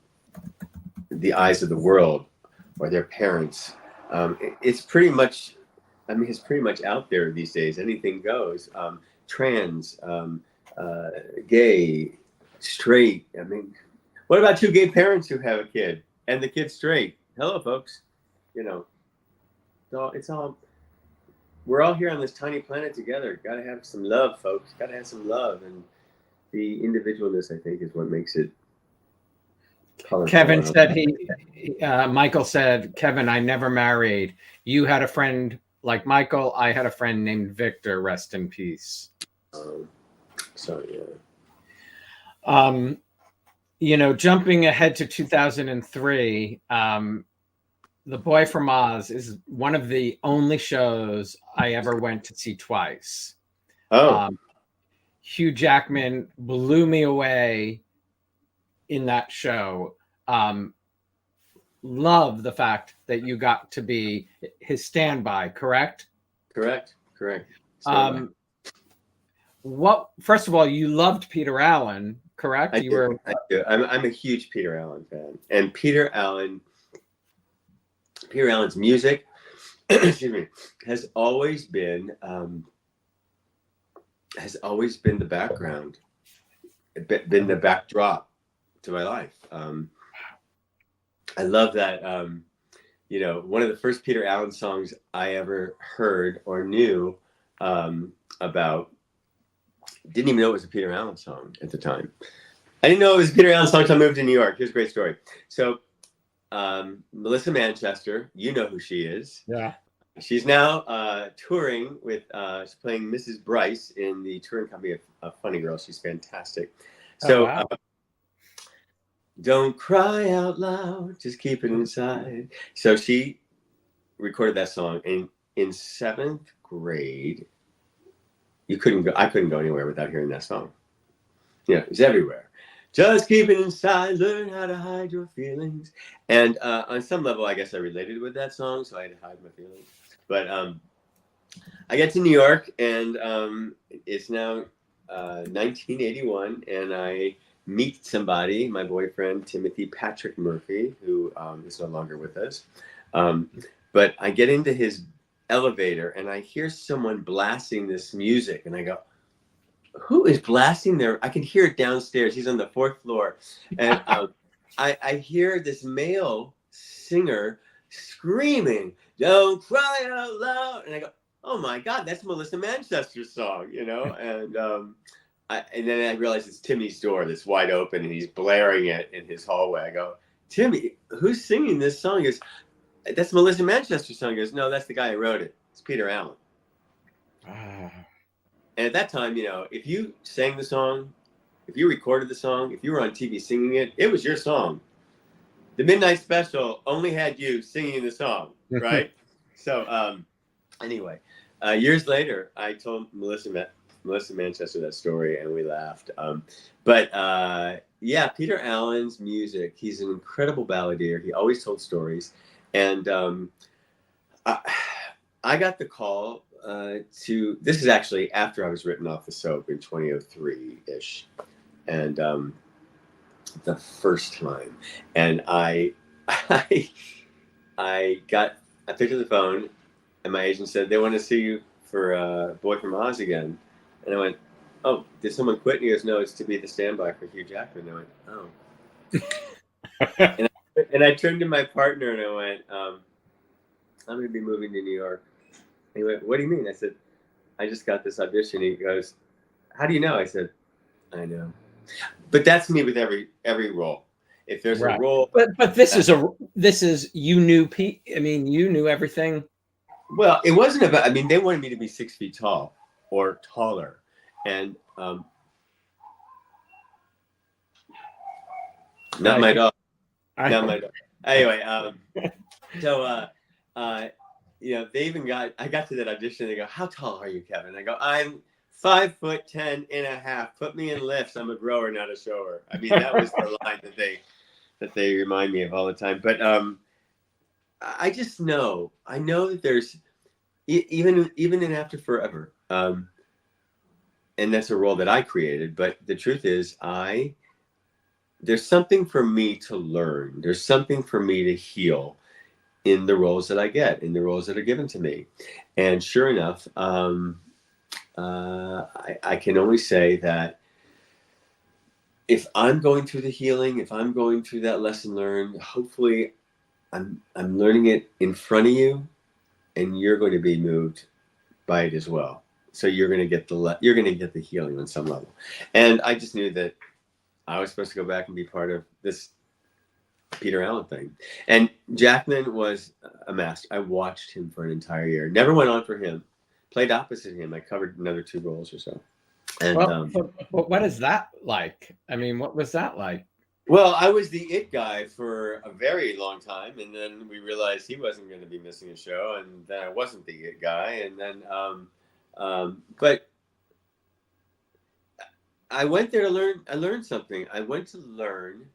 the eyes of the world or their parents, it's pretty much out there these days. Anything goes. Trans. Gay, straight. I mean, what about two gay parents who have a kid and the kid's straight? Hello, folks. It's all. We're all here on this tiny planet together. Got to have some love, folks. Got to have some love, and the individualness, I think, is what makes it colorful. Kevin said Michael said, Kevin, I never married. You had a friend like Michael. I had a friend named Victor. Rest in peace. So yeah. Jumping ahead to 2003, The Boy from Oz is one of the only shows I ever went to see twice. Hugh Jackman blew me away in that show. Love the fact that you got to be his standby, correct? Correct. First of all, you loved Peter Allen, correct? I do. I'm a huge Peter Allen fan, and Peter Allen's music, excuse me, has always been the background, been the backdrop to my life. I love that. One of the first Peter Allen songs I ever heard or knew about. Didn't even know it was a Peter Allen song at the time. I didn't know it was a Peter Allen song until I moved to New York. Here's a great story. So, Melissa Manchester, you know who she is. Yeah. She's now touring with, she's playing Mrs. Bryce in the touring company of Funny Girl. She's fantastic. So, wow. Don't cry out loud, just keep it inside. So she recorded that song in seventh grade. I couldn't go anywhere without hearing that song. It was everywhere. Just keep it inside, learn how to hide your feelings. And on some level, I guess I related with that song, so I had to hide my feelings. But I get to New York, and it's now 1981, and I meet somebody, my boyfriend, Timothy Patrick Murphy, who is no longer with us. But I get into his elevator and I hear someone blasting this music, and I go, who is blasting there? I can hear it downstairs. He's on the fourth floor. And I hear this male singer screaming, don't cry out loud. And I go, oh my God, that's Melissa Manchester's song, And and then I realize it's Timmy's door that's wide open and he's blaring it in his hallway. I go, Timmy, who's singing this song? He goes, that's Melissa Manchester's song. He goes, no, that's the guy who wrote it. It's Peter Allen. And at that time, if you sang the song, if you recorded the song, if you were on TV singing it, it was your song. The Midnight Special only had you singing the song, right? So anyway, years later, I told Melissa Manchester that story, and we laughed. Yeah, Peter Allen's music, he's an incredible balladeer. He always told stories. And I got the call this is actually after I was written off the soap in 2003-ish. And the first time, and I picked up the phone, and my agent said they want to see you for Boy from Oz again, and I went, oh, did someone quit? And he goes, no, it's to be the standby for Hugh Jackman. And I went, oh. And I turned to my partner and I went, I'm going to be moving to New York. And he went, what do you mean? I said, I just got this audition. He goes, how do you know? I said, I know. But that's me with every role. If there's Right. a role, but this is you knew Pete. I mean, you knew everything. well, it wasn't about. I mean, they wanted me to be 6 feet tall or taller, and not my dog. Not my dog. Anyway, so you know, they even got. I got to that audition. They go, "How tall are you, Kevin?" I go, "I'm 5'10.5". Put me in lifts. I'm a grower, not a shower. I mean, that was the line that they remind me of all the time. But I just know. I know that there's even in After Forever, and that's a role that I created. But the truth is, there's something for me to learn. There's something for me to heal in the roles that I get, in the roles that are given to me. And sure enough, I can only say that if I'm going through the healing, if I'm going through that lesson learned, hopefully I'm learning it in front of you, and you're going to be moved by it as well. So you're going to get the healing on some level. And I just knew that I was supposed to go back and be part of this Peter Allen thing. And Jackman was a master. I watched him for an entire year. Never went on for him. Played opposite him. I covered another 2 roles or so. And but what is that like? I mean, what was that like? well, I was the it guy for a very long time, and then we realized he wasn't going to be missing a show, and then I wasn't the it guy, and then but I went there to learn. I learned something. I went to learn,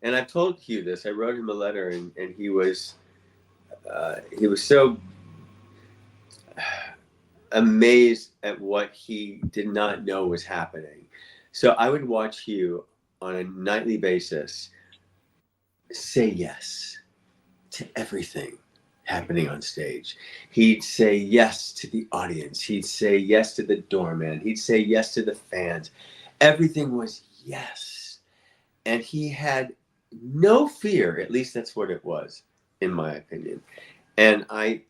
and I've told Hugh this. I wrote him a letter, and he was so amazed at what he did not know was happening. So I would watch Hugh on a nightly basis say yes to everything happening on stage. He'd say yes to the audience. He'd say yes to the doorman. He'd say yes to the fans. Everything was yes. And he had no fear, at least that's what it was, in my opinion. And I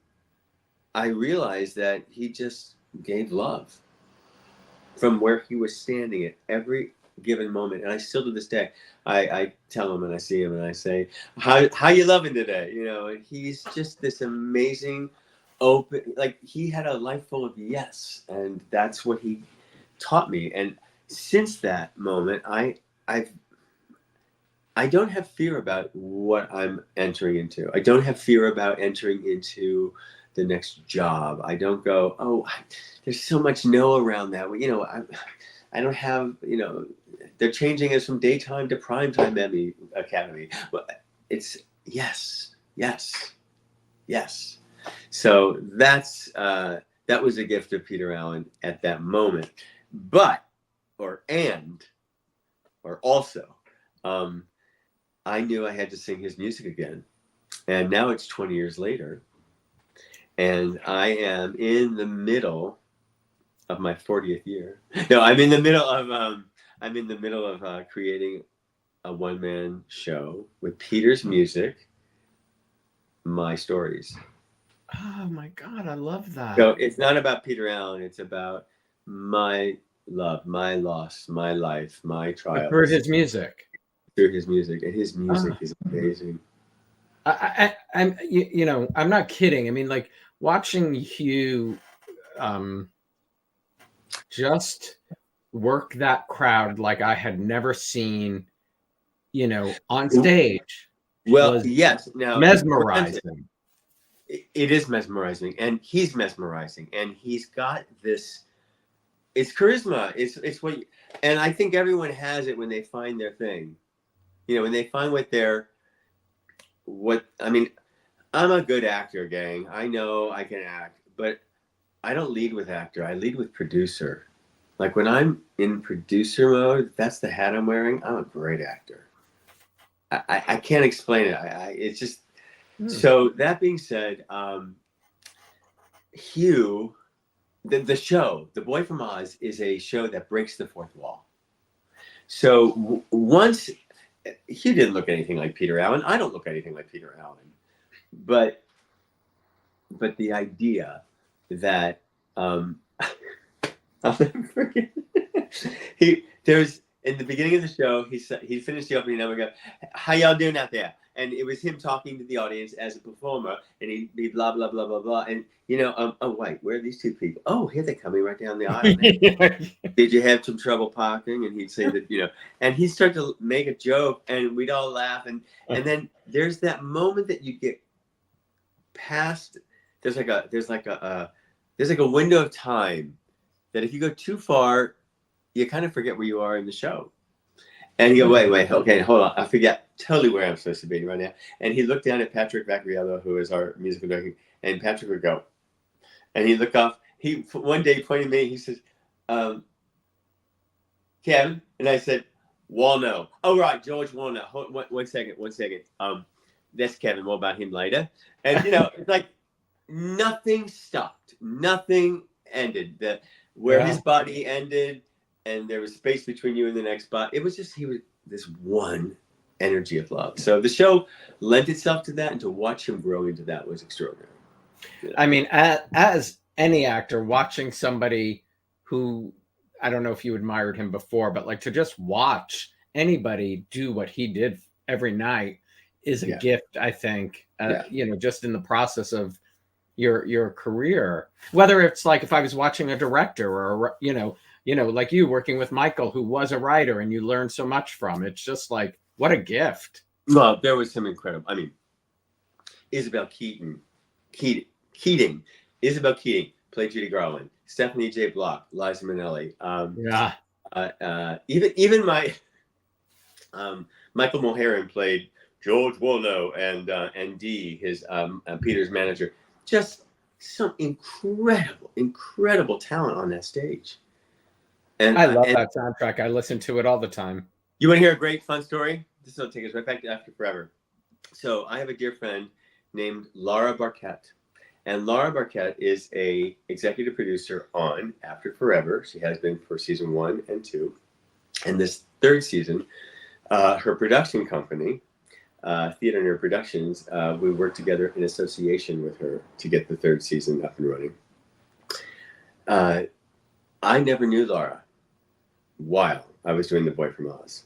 realized that he just gave love from where he was standing at every given moment. And I still to this day, I tell him when I see him and I say, how you loving today? You know, and he's just this amazing, open, like he had a life full of yes. And that's what he taught me. And since that moment, I don't have fear about what I'm entering into. I don't have fear about entering into the next job. I don't go, oh, there's so much no around that. You know, I don't have, you know, they're changing us from daytime to primetime Emmy Academy. But it's yes, yes, yes. So that was a gift of Peter Allen at that moment. But, also, I knew I had to sing his music again. And now it's 20 years later. And I am in the middle of my 40th year. No, I'm in the middle of creating a one-man show with Peter's music, my stories. Oh my God, I love that. So it's not about Peter Allen. It's about my love, my loss, my life, my trials. Through his music. Through his music. And his music is amazing. I'm you know, I'm not kidding. I mean, like watching Hugh just work that crowd like I had never seen, you know, on stage. Well, yes. Now, mesmerizing. It is mesmerizing, and he's mesmerizing, and he's got this. It's charisma. It's what, and I think everyone has it when they find their thing. You know, when they find I mean, I'm a good actor, gang. I know I can act, but I don't lead with actor. I lead with producer. Like when I'm in producer mode, that's the hat I'm wearing. I'm a great actor. I can't explain it. It's just so. That being said, Hugh, the show, The Boy from Oz, is a show that breaks the fourth wall. So once Hugh didn't look anything like Peter Allen, I don't look anything like Peter Allen, but the idea that I'll never forget. There's in the beginning of the show, he finished the opening number. Go, how y'all doing out there? And it was him talking to the audience as a performer, and he'd be blah blah blah blah blah. And oh wait, where are these two people? Oh, here they're coming right down the aisle. Did you have some trouble parking? And he'd say that and he'd start to make a joke, and we'd all laugh, and then there's that moment that you get past. There's like a window of time that if you go too far, you kind of forget where you are in the show. And you go, wait, okay, hold on. I forget totally where I'm supposed to be right now. And he looked down at Patrick Vacariello, who is our musical director, and Patrick would go. And he looked off. He one day pointed at me. He says, Kevin. And I said, Walno. Oh, right, George Walno. One second. That's Kevin. More about him later. And, it's like nothing stopped. Nothing ended. His body ended, and there was space between you and the next spot. It was just, he was this one energy of love. So the show lent itself to that, and to watch him grow into that was extraordinary. I mean, as any actor, watching somebody who, I don't know if you admired him before, but like to just watch anybody do what he did every night is a gift, I think, just in the process of your career, whether it's like if I was watching a director or, like you working with Michael, who was a writer and you learned so much from, it's just like, what a gift. Well, there was some incredible, Isabel Keating played Judy Garland, Stephanie J. Block, Liza Minnelli. Even my Michael Mulherin played George Wolno and Dee, his Peter's manager. Just some incredible talent on that stage. And I love that soundtrack. I listen to it all the time. You want to hear a great fun story? This will take us right back to After Forever. So I have a dear friend named Laura Barquette. And Laura Barquette is a executive producer on After Forever. She has been for season 1 and 2. And this third season, her production company, Theater Nerd Productions, we worked together in association with her to get the third season up and running. I never knew Laura while I was doing The Boy from Oz.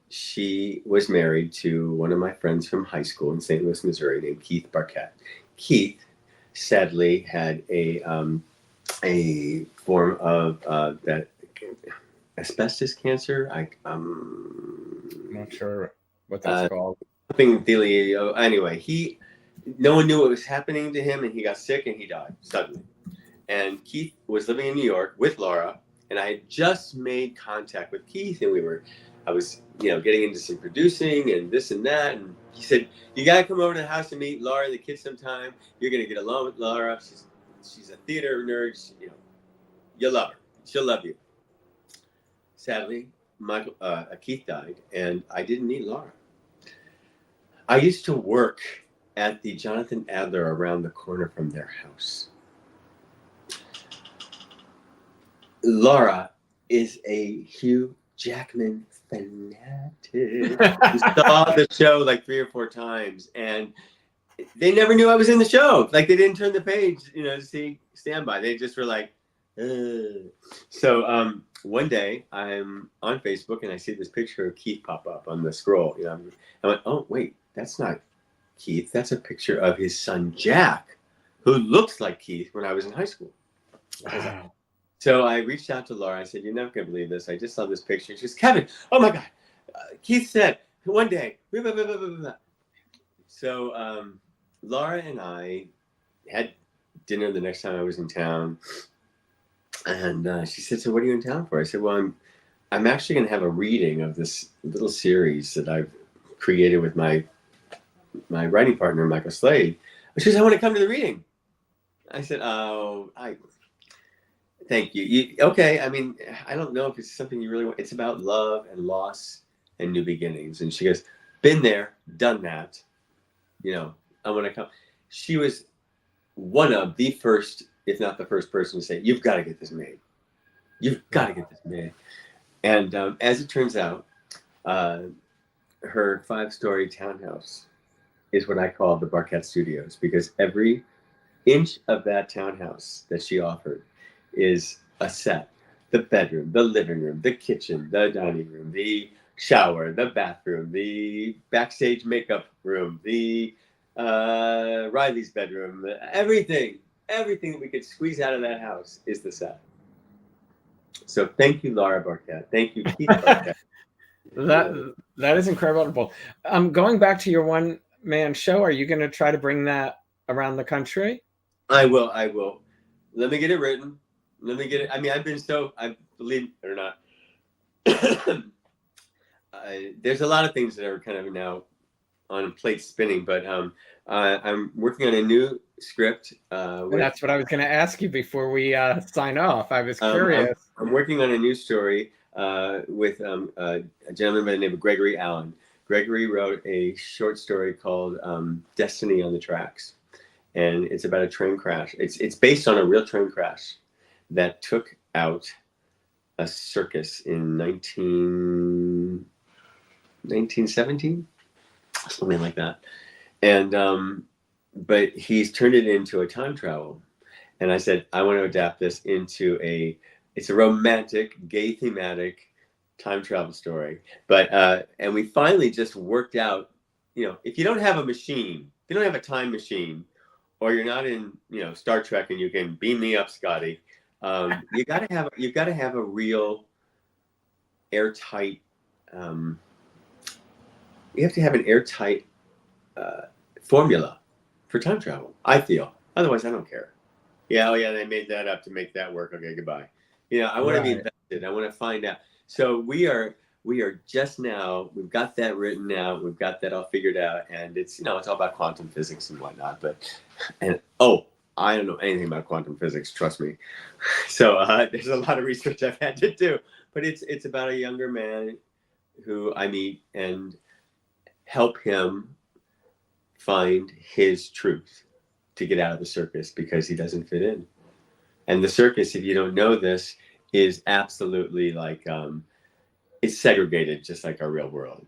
She was married to one of my friends from high school in St. Louis, Missouri, named Keith Barquette. Keith sadly had a form of that asbestos cancer. I'm not sure what that's called. Anyway, no one knew what was happening to him, and he got sick and he died suddenly. And Keith was living in New York with Laura, and I had just made contact with Keith, and I was getting into some producing and this and that, and he said, you gotta come over to the house and meet Laura and the kids sometime. You're gonna get along with Laura. She's a theater nerd. You'll love her. She'll love you. Sadly, Keith died, and I didn't meet Laura. I used to work at the Jonathan Adler around the corner from their house. Laura is a Hugh Jackman fanatic. We saw the show like 3 or 4 times, and they never knew I was in the show. Like, they didn't turn the page, to see Standby. They just were like, ugh. So one day I'm on Facebook and I see this picture of Keith pop up on the scroll. I went, oh wait, that's not Keith. That's a picture of his son Jack, who looks like Keith when I was in high school. Wow. So I reached out to Laura. I said, you're never going to believe this. I just saw this picture. She says, Kevin, oh my God. Keith said, one day. Blah, blah, blah, blah, blah. So Laura and I had dinner the next time I was in town. And she said, so what are you in town for? I said, well, I'm actually going to have a reading of this little series that I've created with my writing partner, Michael Slade. She says, I want to come to the reading. I said, thank you. Okay. I don't know if it's something you really want. It's about love and loss and new beginnings. And she goes, been there, done that. You know, I want to come. She was one of the first, if not the first person to say, you've got to get this made. You've got to get this made. And as it turns out, her 5-story townhouse is what I call the Barquette Studios, because every inch of that townhouse that she offered is a set. The bedroom, the living room, the kitchen, the dining room, the shower, the bathroom, the backstage makeup room, the Riley's bedroom, everything that we could squeeze out of that house is the set. So thank you, Laura Barquette. Thank you, Keith Barquette. That is incredible. Going back to your one-man show, are you going to try to bring that around the country? I will. Let me get it written. Let me get it. I mean, I believe it or not, there's a lot of things that are kind of now on plate spinning, but I'm working on a new script. That's what I was going to ask you before we sign off. I was curious. I'm working on a new story with a gentleman by the name of Gregory Allen. Gregory wrote a short story called Destiny on the Tracks. And it's about a train crash. It's based on a real train crash that took out a circus in 1917, something like that. And but he's turned it into a time travel. And I said, I want to adapt this into it's a romantic, gay thematic time travel story. But and we finally just worked out, you know, if you don't have a machine, if you don't have a time machine, or you're not in, you know, Star Trek and you can beam me up, Scotty, you've got to have a real airtight. You have to have an airtight formula for time travel, I feel. Otherwise, I don't care. Yeah, oh yeah, they made that up to make that work. Okay, goodbye. You know, I want to be invested. I want to find out. So we are just now, we've got that written out, we've got that all figured out, and it's, you know, it's all about quantum physics and whatnot. I don't know anything about quantum physics, trust me. So there's a lot of research I've had to do, but it's about a younger man who I meet and help him find his truth to get out of the circus because he doesn't fit in. And the circus, if you don't know this, is absolutely like, it's segregated just like our real world.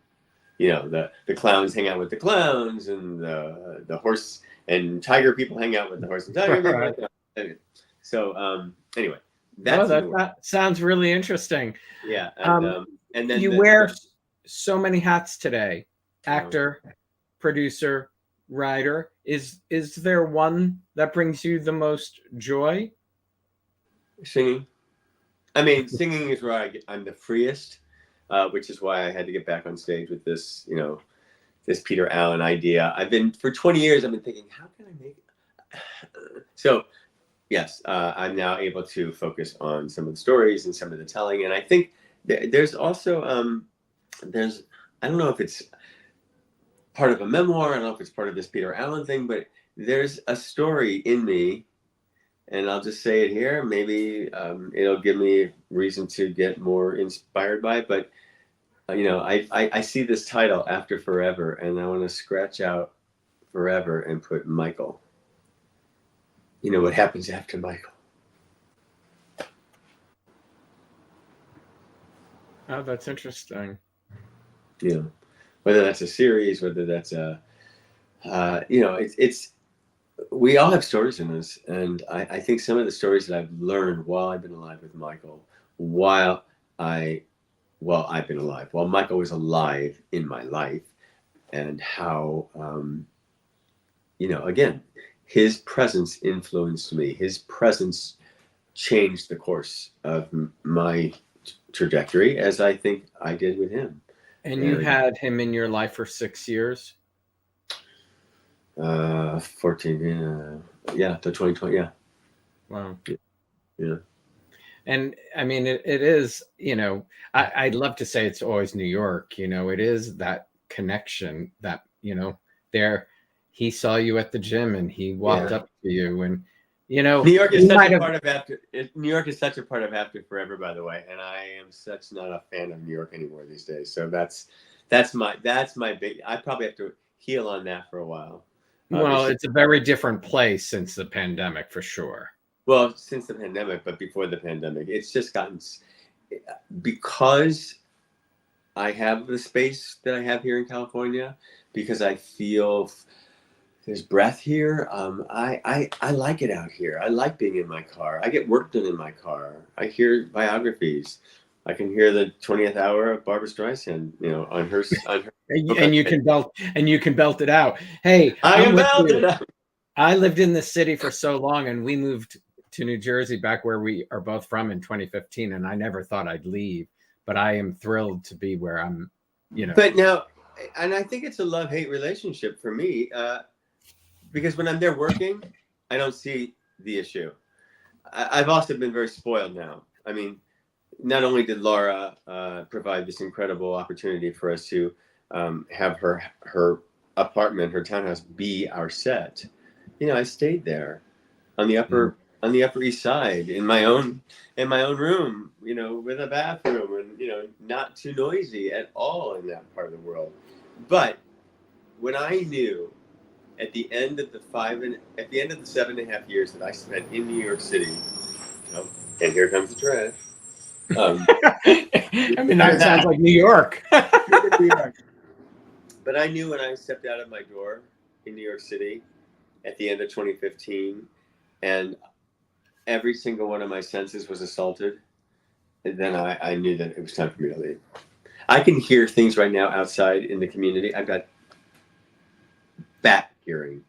You know, the clowns hang out with the clowns, and the horse and tiger people hang out with the horse and tiger people. So anyway, that sounds really interesting. Yeah, and then you wear so many hats today: actor, producer, writer. Is there one that brings you the most joy? Singing. I mean, singing is where I'm the freest, which is why I had to get back on stage with this, you know, this Peter Allen idea. For 20 years, I've been thinking, how can I make it? So, yes, I'm now able to focus on some of the stories and some of the telling. And I think there's also, I don't know if it's part of a memoir, I don't know if it's part of this Peter Allen thing, but there's a story in me, and I'll just say it here. Maybe it'll give me reason to get more inspired by it. But, you know, I see this title, After Forever, and I want to scratch out forever and put Michael. You know, what happens after Michael? Oh, that's interesting. You know, whether that's a series, whether that's a, you know, it's we all have stories in us, and I think some of the stories that I've learned while I've been alive with Michael, while Michael was alive in my life, and how, you know, again, his presence influenced me. His presence changed the course of my trajectory, as I think I did with him. And you had him in your life for 6 years? 14, yeah, to 2020, yeah. Wow. Yeah. And I mean, it is, you know, I'd love to say it's always New York, you know, it is that connection that, you know, he saw you at the gym and he walked up to you, and, You know, New York is we such might a have, part of after. New York is such a part of After Forever, by the way, and I am such not a fan of New York anymore these days. So that's my big. I probably have to heal on that for a while. well, it's a very different place since the pandemic, for sure. Well, since the pandemic, but before the pandemic, it's just gotten, because I have the space that I have here in California, because I feel there's breath here. I like it out here. I like being in my car. I get work done in my car. I hear biographies. I can hear the 20th hour of Barbra Streisand, you know, on her. And you can belt it out. Hey, I am belted out. I lived in the city for so long, and we moved to New Jersey back where we are both from in 2015, and I never thought I'd leave, but I am thrilled to be where I'm, you know. But now, and I think it's a love-hate relationship for me, because when I'm there working, I don't see the issue. I've also been very spoiled now. I mean, not only did Laura provide this incredible opportunity for us to have her apartment, her townhouse, be our set. You know, I stayed there on the upper East Side in my own room, you know, with a bathroom, and you know, not too noisy at all in that part of the world. But when I knew at the end of the 7.5 years that I spent in New York City, and here comes the trash. I mean, that sounds like New York. But I knew when I stepped out of my door in New York City at the end of 2015, and every single one of my senses was assaulted, and then I knew that it was time for me to leave. I can hear things right now outside in the community. I've got bat hearing,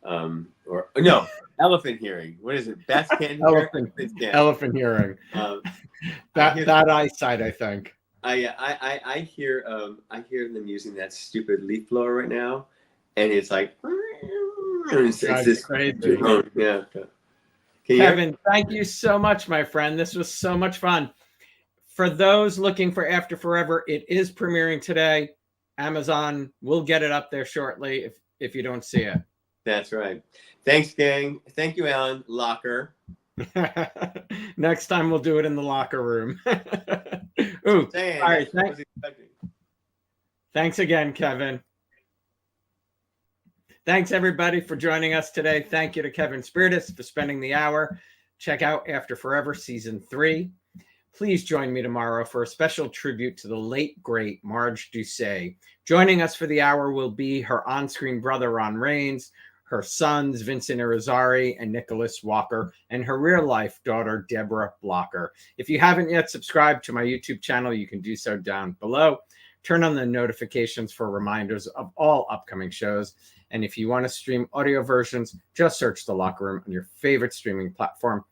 or no, elephant hearing. What is it? Bats can't hear. Elephant hearing. That eyesight, I think. I hear them using that stupid leaf blower right now, and it's like it's this crazy. Yeah. Kevin, thank you so much, my friend. This was so much fun. For those looking for After Forever, it is premiering today. Amazon will get it up there shortly if you don't see it. That's right. Thanks, gang. Thank you, Alan. Locher. Next time we'll do it in the locker room. Ooh, all right. Thanks again, Kevin. Thanks, everybody, for joining us today. Thank you to Kevin Spirtas for spending the hour. Check out After Forever Season 3. Please join me tomorrow for a special tribute to the late, great Marge Doucet. Joining us for the hour will be her on-screen brother, Ron Rains, her sons, Vincent Irizarry and Nicholas Walker, and her real-life daughter, Deborah Blocker. If you haven't yet subscribed to my YouTube channel, you can do so down below. Turn on the notifications for reminders of all upcoming shows. And if you want to stream audio versions, just search The Locker Room on your favorite streaming platform.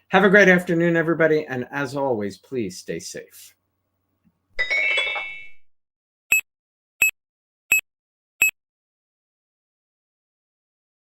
Have a great afternoon, everybody. And as always, please stay safe.